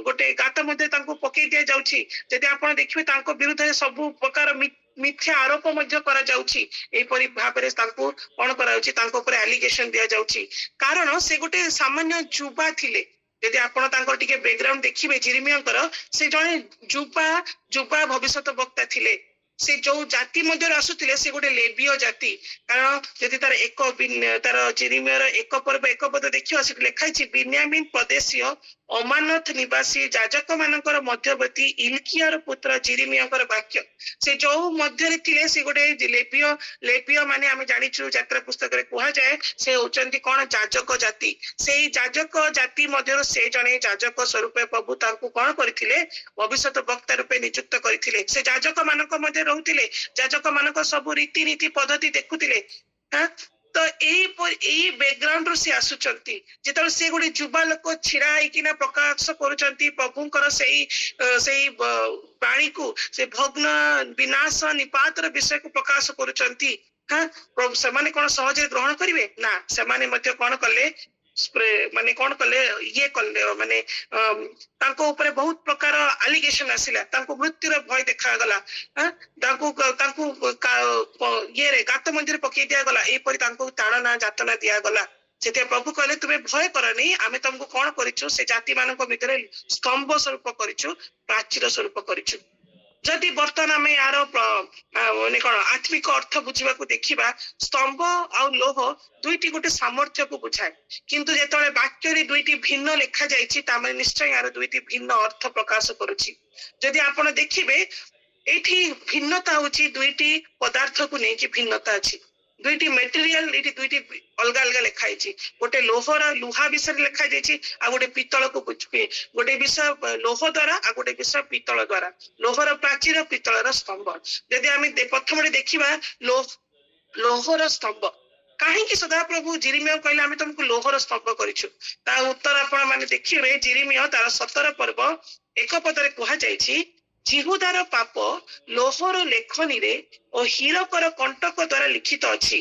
Speaker 1: गोटे गात मध्ये तांको पकई दिया जाउछि जदि आपण देखिबे तांको विरुद्ध सब प्रकार मिथ्या आरोप मध्य करा जाउछि एपरि भाबरे तांको कोन करा जाउछि तांको ऊपर एलिगेशन दिया जाउछि कारण से गोटे सामान्य जुबा थिले यदि आपण तांको टिके बैकग्राउंड देखिबे जिरिमियाकर से जने जुबा भविष्यत वक्ता थिले से जो जाति मध्य आसुथिले से गोटे लेबीय जाति कारण यदि तार एक तार जिरिमियार एक पर्व एक पद देखियो से लिखाई बिन्यामीन प्रदेशीय अमानत निवासी जाजक मानकर मध्यवर्ती इल्कियर पुत्र जिरिमियाकर वाक्य से जो मध्य थिले से गोटे लेबीय माने आमे जानिछु यात्रा पुस्तक रे कहा जाए से होचंती कोन जाजक जाति से जाजक जाति मध्य से जने जाजक स्वरूप प्रभु तांको कोन करथिले भविष्यत वक्ता रूपे नियुक्त करथिले से जाजक मानक मध्य रहउथिले जाजक मानक सब रीति नीति पद्धति देखुथिले तो यही बैकग्राउंड से आसुचंती जेतबेले से गोटे युवा लोक छिड़ा होइकिना प्रकाश करूचंती प्रभुंकर सेही वाणी को से भग्न विनाश निपातर विषय को प्रकाश करूचंती प्रभु से कौन सहज ग्रहण करेंगे ना से कौन कले माने कौन कले ये कले माने तांको ऊपर बहुत प्रकार एलिगेशन आसिला तांको मृत्युर भय देखागला ये रे गात मंदिर पकई दिया गला एपरि तांको ताड़ना जातना दिया गला से प्रभु कहले तुम्हें भय करनी आमे तुमको कौन करिछु से जाति मानक भितर स्तंभ स्वरूप करिछु प्राचीर स्वरूप करिछु जदि बर्तमान आम यार माने कौन आत्मिक अर्थ बुझा देखा स्तंभ आ लोह दुईटी गोटे सामर्थ्य को बुझाए किंतु जेतबेले वाक्य दुईटी भिन्न लिखा जाए निश्चय यार दुईटी भिन्न अर्थ प्रकाश करुछि जदि आपण देखिबे एठी भिन्नता होछि दुईटी पदार्थ को नेकी भिन्नता अछि दुईटी मटेरियल एठी दुईटी अलग अलग लिखाई गोटे लोहर लुहा विषय लिखाई आ गोटे पित्तल को गोटे विषय लोह द्वारा आ गोटे विषय पित्तल द्वारा लोहर प्राचीर पित्तलर स्तंभ यदि आम प्रथम देखा लोहर स्तंभ कहीं सदा प्रभु जिरिमिया कहले आम तुमको लोहर स्तंभ करिछु ता उत्तर आपण माने देखिबे जिरिमिया तार 17 पर्व एक पदरे कहा जायछि जिहुदार पाप लोहर लेखनी रे और हीरकर कंटक द्वारा लिखित अछि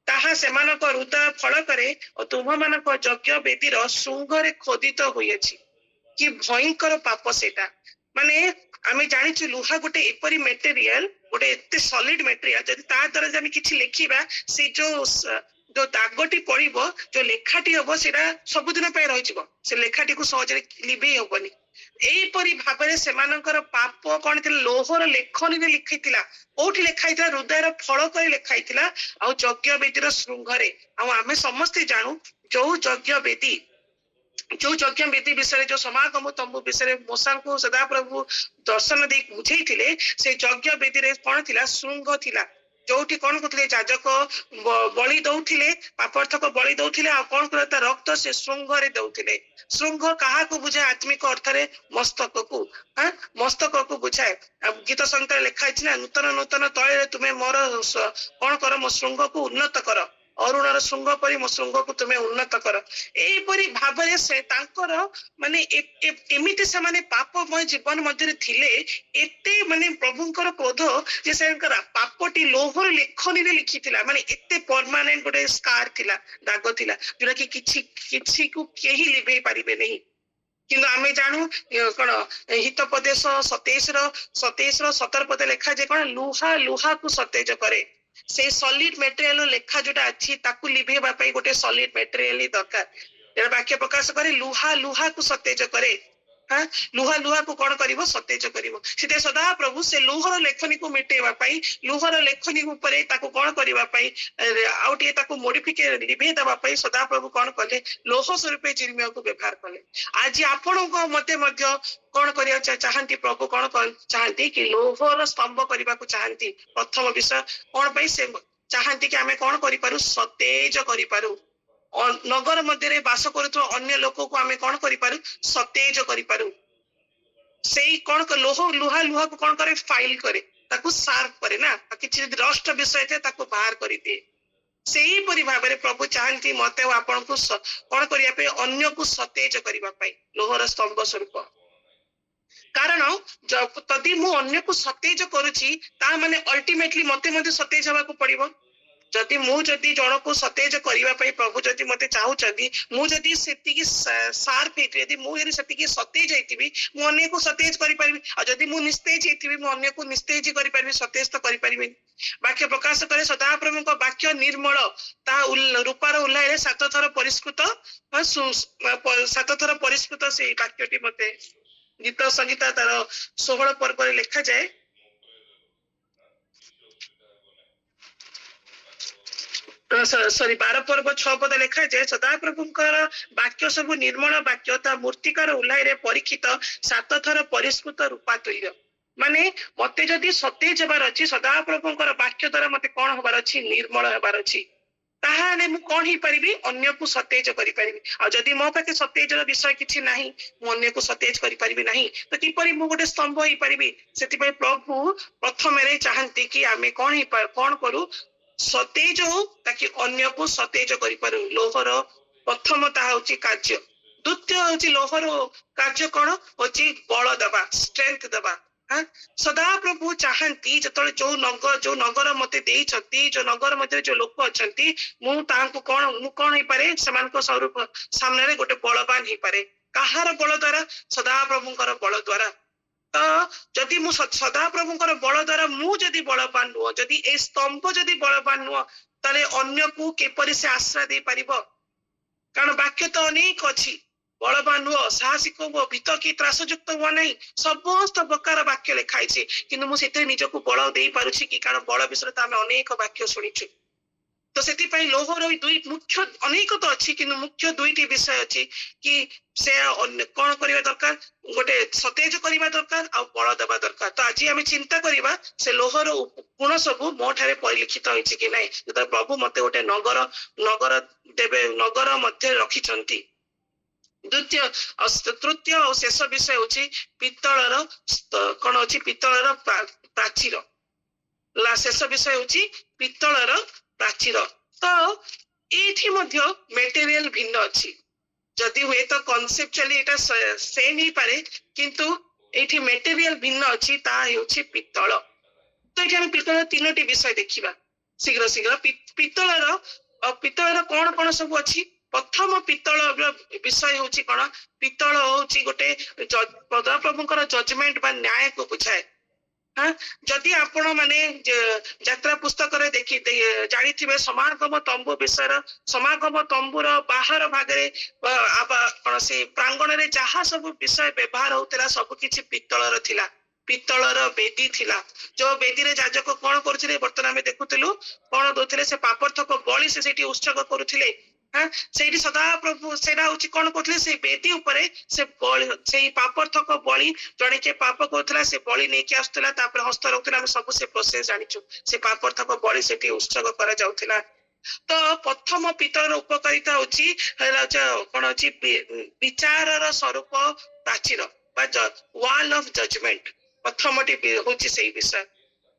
Speaker 1: ताहा सेमानक हृदय फलकरे और तुम्हामानक यज्ञ वेदीर श्रृंगरे खोदित होइछि कि भयंकर पाप सेटा माने आमे जानिछु लुहा गोटे एपरी मटेरियल गोटे एते सॉलिड मटेरियल जदि ता द्वारा जे किछि लिखिबा से जो जो दागटी पड़िबो जो लेखाटी हबो सेटा सबुदिन पे रहिजिबो से लेखाटी को सहजरे लिभेई हबनी एहीपरि भाबरे सेमानकर पाप कौन थिला लोहर लेखनी रे लिखिथिला कोठी लेखाइथिला हृदयर फल करे लेखाइथिला आ यज्ञ वेदीर शृंगरे आ आमे समस्त जानू जो यज्ञ वेदी जो यज्ञ वेदी विषय जो समागम तंबू विषय मूसा को सदा प्रभु दर्शन दे बुझेइथिले से यज्ञ वेदी रे कोन थिला शृंग थिला जोठी कौन करते याजक बलि दौथिले पापर्थक बलि दौथिले आ कौन करता रक्त से श्रृंग रे दौथिले श्रृंग कहा को बुझाए आत्मिक अर्थ रे मस्तक को मस्तक को बुझाए गीत संहिता लिखा है नूतन नूतन तले तुम्हें मोर कौन कर मो श्रृंग को उन्नत कर अरुणर श्रृंग परी मो श्रृंग को तुम्हें उन्नत कर एपरी भावरे से तांकर माने एमिति से माने पापमय जीवन मध्य थिले एते माने प्रभुंकर क्रोध जे सेनकर पापटी लोहर लेखनी रे लिखिथिला माने एते परमानेंट गोटे स्कार थिला दाग थिला जोरा कि किछि को केही लिभेई परिबे नहीं किंतु आमे जानू कौन हितोपदेश 27 रो 17 पद लेखा जे कौन लुहा लुहा को सतेज करे से सॉलिड मटेरियल लेखा जोटा अच्छी ताकू लिभेबा पई गोटे सॉलिड मटेरियल ही दरकार एरा वाक्य प्रकाश करे लुहा लुहा को सतेज करे हाँ लुहा लुहा को कौन करिवो सतेज करिवो सीधे सदा प्रभु से लुहर लेखनी को मिटेबा पई लुहर लेखनी ऊपर ताकू कौन करिबा पई आउटे ताकू मॉडिफिकेट लिभे दबा पई सदा प्रभु कौन कले लोह स्वरूप जिर्मिया को व्यवहार कले आज आपण को मते मध्य कौन करिया चाहती प्रभु कौन चाहती कि लोहर स्तंभ करने को चाहती प्रथम विषय कौन पाई से चाहती कि आमे कौन करि पारु सतेज करि पारु नगर मध्य बास करुवा अन्य लोक को आमे कौन करि पारु सतेज करि पारु सेई कौन लोह लुहा लुहा को कौन करे फाइल करे ताकू शार्प करे ना किछि रस्ट विषय थे ताकू बाहर करि दे सेही परि भाबरे प्रभु चाहती मते आपन को कौन करिया पे अन्य को सतेज करिवा पई लोहर स्तंभ स्वरूप कारण जदि मु अन्य को सतेज करुची ता माने अल्टीमेटली मते मते सतेज हवा को पड़िबो जदि मु जदि जण को सतेज करिवा पई प्रभु जदि मते चाहउचंदी मु जदि सेति की शार्प हेति यदि मु जदि सेति की सतेज हेतिबी मु अन्य को सतेज करि परबी आ जदि मु निस्तेज हेतिबी मु अन्य को निस्तेज करि परबी सतेज तो करि परबी वाक्य प्रकाश करे सदा प्रभु को वाक्य निर्मल ता रूपार उल्लाय रे 7 थर परिष्कृत 7 थर परिष्कृत से वाक्यटी मते गीत संगीता तार 16 पर्व लिखा जाए सॉरी 12 पर्व 6 पद लिखा जाए सदा प्रभुंकर वाक्य सब निर्मल वाक्य ता मूर्तिकार उल्लाय रे परीक्षित 7 थर परिष्कृत रूपा तुल्य माने मते जदि सतेज हबार अछि सदा प्रभुंकर वाक्य द्वारा मते कोन हबार अछि निर्मल हबार अछि ताहाले मु कोन ही परिबी अन्य को सतेज करि परिबी आ जदि मो पाके सतेज रो विषय किछि नाही मु अन्य को सतेज करि परिबी नाही तो कि परि मु गोटे स्तंभ ही परिबी सेति पय प्रभु प्रथम रे चाहंती कि आमे कोन करू सतेज हो ताकि अन्य को सतेज करि पारु लोहर प्रथम ता होची कार्य द्वितीय होची लोहर कार्य कोन होची बल दबा स्ट्रेंथ दबा हाँ सदा प्रभु चाहती जो नगर मते देइछंती जो नगर मते जो लोक अछंती मु तांको कौन ही पारे समान स्वरूप सामने रे गोटे बलवान ही पारे कहार बल द्वारा सदा प्रभुंकर बल द्वारा तो जदि मु सदा प्रभुंकर बल द्वारा मु जदि बलवान नुह जदि ए स्तंभ जदि बलवान नुह ताले अन्य को केपरि से आश्रय दे परिबो कारण वाक्य तो अनेक अछि बलवान हुआ साहसिक हुआ भीत की त्रासयुक्त हुआ नहीं समस्त प्रकार वाक्य लिखाई किन्तु मुझे निजक बल दे पारुछि कि कारण बल विषय तो आम अनेक वाक्य शुणिछु तो से लोहर दुई मुख्य अनेक तो अच्छी किन्तु मुख्य दुईटी विषय अच्छी कि से कौन करवा दरकार गोटे सतेज करवा दरकार आ बल देवा दरकार तो आज आम चिंता करवा से लोहर गुण सबू मो ठारे परिलिखित होइछि कि नहीं जो प्रभु मते गोटे नगर नगर देवे नगर मध्य रखिछंती द्वितीय तृतीय और शेष विषय होची पित्तलर कौन होची पित्तलर प्राचीर शेष विषय होची पित्तलर प्राचीर तो एठी मध्य मटेरियल भिन्न अछि जदि हुए तो कॉन्सेप्चुअली एटा सेम ही पारे किंतु एठी मटेरियल भिन्न अछि ता होची पित्तल तो एठी हम पित्तलर तीनोटी विषय देखिबा शीघ्र शीघ्र पित्तलर कौन कौन सब अछि प्रथम पित्तल विषय होची कौन पित्तल होची गोटे प्रभुंकर जजमेंट बा न्याय को बुझाए हाँ जदि आपण माने यात्रा पुस्तक रे देखि जानिथिबे समागम तंबू विषय समागम तंबूर बाहर भागरे कौन से प्रांगण रे जहाँ सब विषय व्यवहार होता सब किछि पित्तलर थिला पित्तलर बेदी थिला जो बेदी रे जाजक कोन करथिले वर्तमान आमे देखुतिलु कोन दोथिले से पापर्थक बळी से सेठी उत्सर्ग करूथिले हाँ सेठी सदा प्रभु सेटा होची कोन करथिले से बेदी ऊपर से बळी से पापर्थक बळी जणे के पाप करथला से बळी नै के आस्तला तापर हस्त रखथला हम सब से प्रोसेस जानिछु से पापर्थक बळी सेठी उत्सर्ग करा जाउथला तो प्रथम पित्तलर उपकारिता होची कोन होची विचारर स्वरूप प्राचीर बा वॉल ऑफ जजमेंट प्रथमटी होची सेही विषय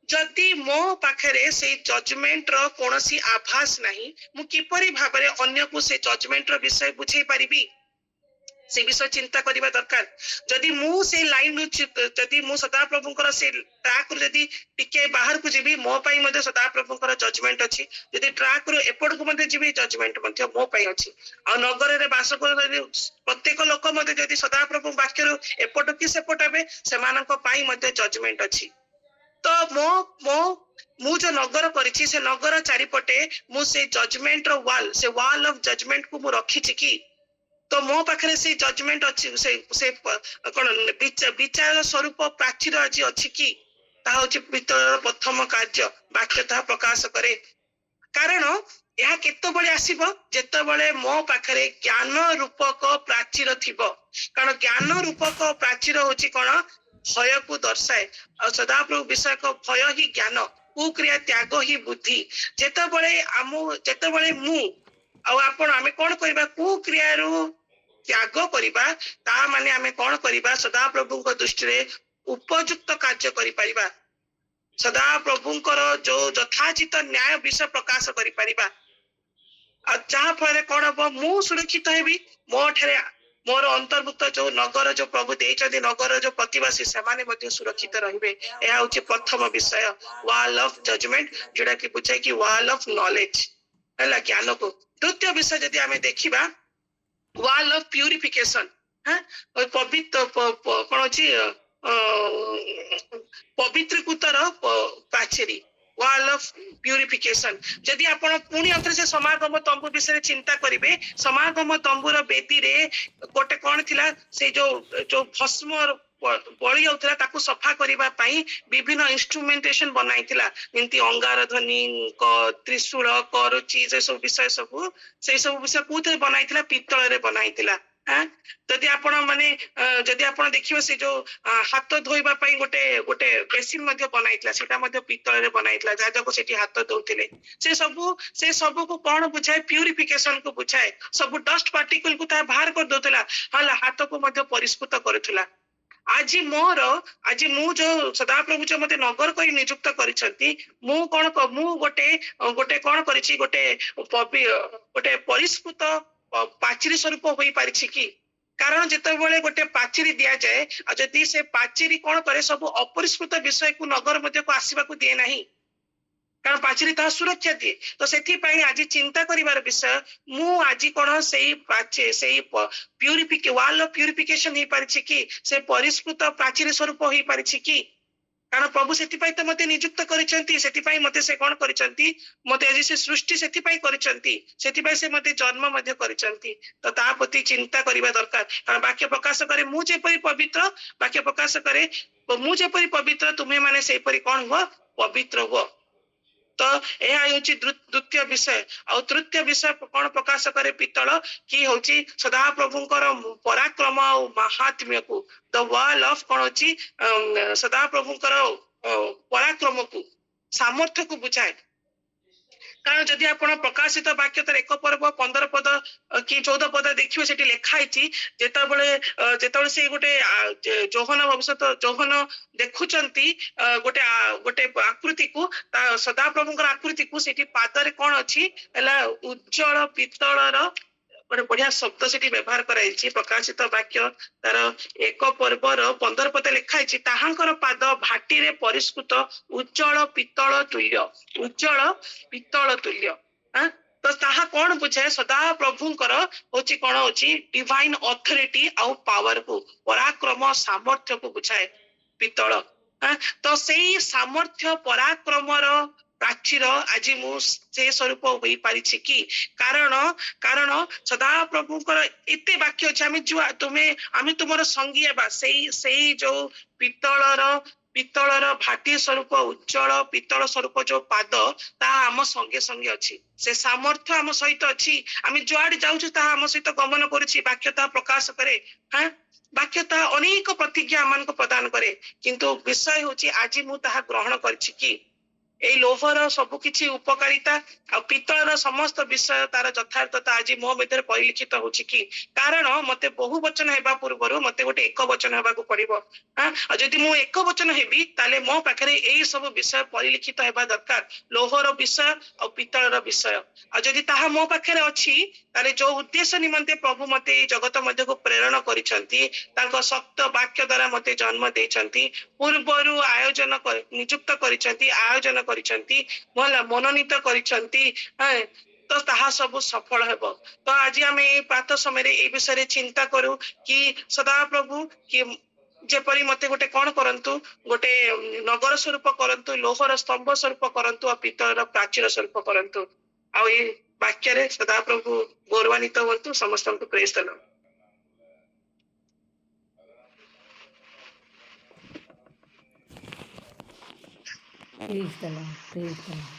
Speaker 1: जदि मो पाखरे से जजमेंट रो कोनोसी आभास नहीं मु किपरि भाबरे अन्य को से जजमेंट रो विषय बुझै परिबी से विषय चिंता करिबा दरकार जदि मु से लाइन जदि मु सदा प्रभुकर से ट्रैक रो जदि टिके बाहर को जीबी मो पई मध्ये सदा प्रभुकर जजमेंट अछि जदि ट्रैक रो एपड को मध्ये जीबी जजमेंट मध्ये मो पई अछि आ नगर रे बास कर प्रत्येक लोक मध्ये जदि सदा प्रभु वाक्य रो एपड कि सेपट हेबे सेमानक पई मध्ये जजमेंट अछि तो मो मो मु जो नगर करिछि से नगर चारिपटे मु से जजमेंट रो वाल से वॉल ऑफ जजमेंट को मु रखिछि कि तो मो पाखरे से जजमेंट अछि से कोन विचार स्वरूप प्राचीर आज अछि कि ता होछि पित्तलर प्रथम कार्य वाक्यता प्रकाश करे कारण यह केतबळे आसीबो जेतबळे मो पाखरे ज्ञान रूपक प्राचीर थिबो कारण ज्ञान रूपक प्राचीर होछि कोन भय को दर्शाए और सदाप्रभु विषय को भय ही ज्ञान कुक्रिया त्याग ही बुद्धि जेतबळे मु आ आपण आमे कोन करबा कुक्रिया रु त्याग करबा ता माने आमे कोन करबा सदाप्रभु को दृष्टि रे उपयुक्त कार्य करि परिबा सदाप्रभुंकर जो यथाचित न्याय विषय प्रकाश करि परिबा आ जहाँ फल कोन हबो मु सुरक्षित हेबी मो ठरे मोर अंतर्भुक्त जो नगर जो प्रभु देइछथि नगर जो प्रतिवासी सेमाने मध्ये सुरक्षित रहिबे एहा होछि प्रथम विषय वॉल ऑफ जजमेंट जेडा कि बुझाय कि वॉल ऑफ नॉलेज हला ज्ञान को द्वितीय विषय यदि हमें देखिबा वॉल ऑफ प्यूरिफिकेशन हां पवित्र कोन अछि पवित्रकुतर पाचेरी वॉल ऑफ प्यूरिफिकेशन जदि आपण पुणी अंतर से समागम तंबू विषय चिंता करिवे समागम तंबूर बेदी रे गोटे कोन थिला से जो भस्म बळी होतला ताकू सफा करिबा पई विभिन्न इंस्ट्रूमेंटेशन बनाइथिला जेंति अंगार ध्वनि त्रिशूल करुची जे सब विषय कोथे बनाइथिला पित्तल रे बनाइथिला जदि आपण माने जदि आपण देखिबो से जो हाथ धोइबा पई गोटे बेसिन मध्ये बनाइतला सेटा मध्ये पित्तल रे बनाइतला जाजको सेठी हाथ धोउथिले से सब को कोन बुझाय प्यूरिफिकेशन को बुझाय सब डस्ट पार्टिकल को ता बाहर कर दोतला हला हाथ को मध्ये परिष्कृत करथुला आज मु जो सदाप्रभु जो मते नगर करी नियुक्त करिसंती मु गोटे कोन करिछि गोटे परिष्कृत पाचेरी स्वरूप होई पारिछि कि कारण जेतेबेले गोटे पाचेरी दिया जाए आ जदि से पाचेरी कोन करे सब अपरिष्कृत विषय को नगर मध्ये को आसीबा को दिए नाही कारण पाचेरी ता सुरक्षा दिए तो सेठी पई आज चिंता करिवार विषय मु आज कोन सेही वॉल ऑफ प्यूरिफिकेशन ही पारिछि कि से परिष्कृत पाचेरी स्वरूप होई पारिछि कि कारण प्रभु सेठी पई त मते नियुक्त करिसंती सेठी पई मते से कोन करिसंती मते आज से सृष्टि सेठी पई करिसंती सेठी पई से मते जन्म मध्ये करिसंती तो ता प्रति चिंता करिबा दरकार कारण वाक्य प्रकाश करे मु जे परि पवित्र वाक्य प्रकाश करे मु जे परि पवित्र तुमे माने सेही परि कोन हो पवित्र हो तो यह होची द्वितीय विषय और तृतीय विषय कोन प्रकाश करे पित्तल कि होची सदा प्रभुंकर पराक्रम और महात्म्य को द वॉल ऑफ कोन होची सदा प्रभुंकर पराक्रम को सामर्थ्य को बुझाए कारण जदि आपण प्रकाशित वाक्य तर 1 पर्व 15 पद कि 14 पद देखियो सेठी लेखा आइछि जेतबेले से गोटे जोहन भविष्यत जोहन देखुचंती गोटे आकृति को सदा प्रभुंकर आकृति को सेठी पादरे कोन अछि हला उज्जवल पित्तलर गोटे बढ़िया शब्द सेठी व्यवहार कराइछि प्रकाशित वाक्य तार 1 पर्वर 15 पद लेखा आइछि ताहांकर पाद भाटी रे परिष्कृत उज्जवल पित्तल तुल्य तो ताहा कोन बुझाए सदा प्रभुंकर होची कोन होची डिवाइन अथॉरिटी आउ पावर को पराक्रम सामर्थ्य को बुझाए पित्तल ତ ସେଇ ସାମର୍ଥ୍ୟ ପରାକ୍ରମର ପ୍ରାଚୀର ଆଜି ମୁଁ ସେ ସ୍ୱରୂପ ହୋଇପାରିଛି କି? କାରଣ କାରଣ ସଦାପ୍ରଭୁଙ୍କର ଏତେ ବାକ୍ୟ ଅଛି, ଆମେ ତୁମର ସଙ୍ଗୀ ହେବା। ସେଇ ଯୋଉ ପିତ୍ତଳର ଭାଟି ସ୍ୱରୂପ ଉଜ୍ଜଳ ପିତ୍ତଳ ସ୍ୱରୂପ ଯୋଉ ପାଦ, ତାହା ଆମ ସଙ୍ଗେ ସଙ୍ଗେ ଅଛି। ସେ ସାମର୍ଥ୍ୟ ଆମ ସହିତ ଅଛି। ଆମେ ଯୁଆଡେ ଯାଉଛୁ ତାହା ଆମ ସହିତ ଗମନ କରୁଛି। ବାକ୍ୟ ତାହା ପ୍ରକାଶ କରେ। ବାକ୍ୟ ତାହା ଅନେକ ପ୍ରତିଜ୍ଞା ଆମମାନଙ୍କୁ ପ୍ରଦାନ କରେ। କିନ୍ତୁ ବିଷୟ ହଉଛି ଆଜି ମୁଁ ତାହା ଗ୍ରହଣ କରିଛି କି? ଏଇ ଲୋହର ସବୁ କିଛି ଉପକାରିତା ଆଉ ପିତ୍ତଳର ସମସ୍ତ ବିଷୟ ତାର ଯଥାର୍ଥତା ଆଜି ମୋ ଭିତରେ ପରିଲିଖିତ ହଉଛି କି? କାରଣ ମତେ ବହୁ ବଚନ ହେବା ପୂର୍ବରୁ ମତେ ଗୋଟେ ଏକ ବଚନ ହେବାକୁ ପଡିବ। ଆଉ ଯଦି ମୁଁ ଏକ ବଚନ ହେବି ତାହେଲେ ମୋ ପାଖରେ ଏଇ ସବୁ ବିଷୟ ପରିଲିଖିତ ହେବା ଦରକାର, ଲୋହର ବିଷୟ ଆଉ ପିତ୍ତଳର ବିଷୟ। ଆଉ ଯଦି ତାହା ମୋ ପାଖରେ ଅଛି, ତାହେଲେ ଯୋଉ ଉଦ୍ଦେଶ୍ୟ ନିମନ୍ତେ ପ୍ରଭୁ ମତେ ଏଇ ଜଗତ ମଧ୍ୟକୁ ପ୍ରେରଣ କରିଛନ୍ତି, ତାଙ୍କ ଶକ୍ତ ବାକ୍ୟ ଦ୍ଵାରା ମତେ ଜନ୍ମ ଦେଇଛନ୍ତି, ପୂର୍ବରୁ ନିଯୁକ୍ତ କରିଛନ୍ତି, ଆୟୋଜନ କରିଛନ୍ତି, ମନୋନୀତ କରିଛନ୍ତି, ତ ତାହା ସବୁ ସଫଳ ହେବ। ତ ଆଜି ଆମେ ଏଇ ପ୍ରାତଃ ସମୟରେ ଏଇ ବିଷୟରେ ଚିନ୍ତା କରୁ କି ସଦାପ୍ରଭୁ କି ଯେପରି ମତେ ଗୋଟେ କଣ କରନ୍ତୁ, ଗୋଟେ ନଗର ସ୍ୱରୂପ କରନ୍ତୁ, ଲୋହର ସ୍ତମ୍ଭ ସ୍ୱରୂପ କରନ୍ତୁ, ଆଉ ପିତ୍ତଳର ପ୍ରାଚୀର ସ୍ୱରୂପ କରନ୍ତୁ। ଆଉ ଏଇ ବାକ୍ୟରେ ସଦାପ୍ରଭୁ ଗୌରବାନ୍ୱିତ ହୁଅନ୍ତୁ। ସମସ୍ତଙ୍କୁ praise the Lord.
Speaker 2: Praise the Lord. Praise the Lord.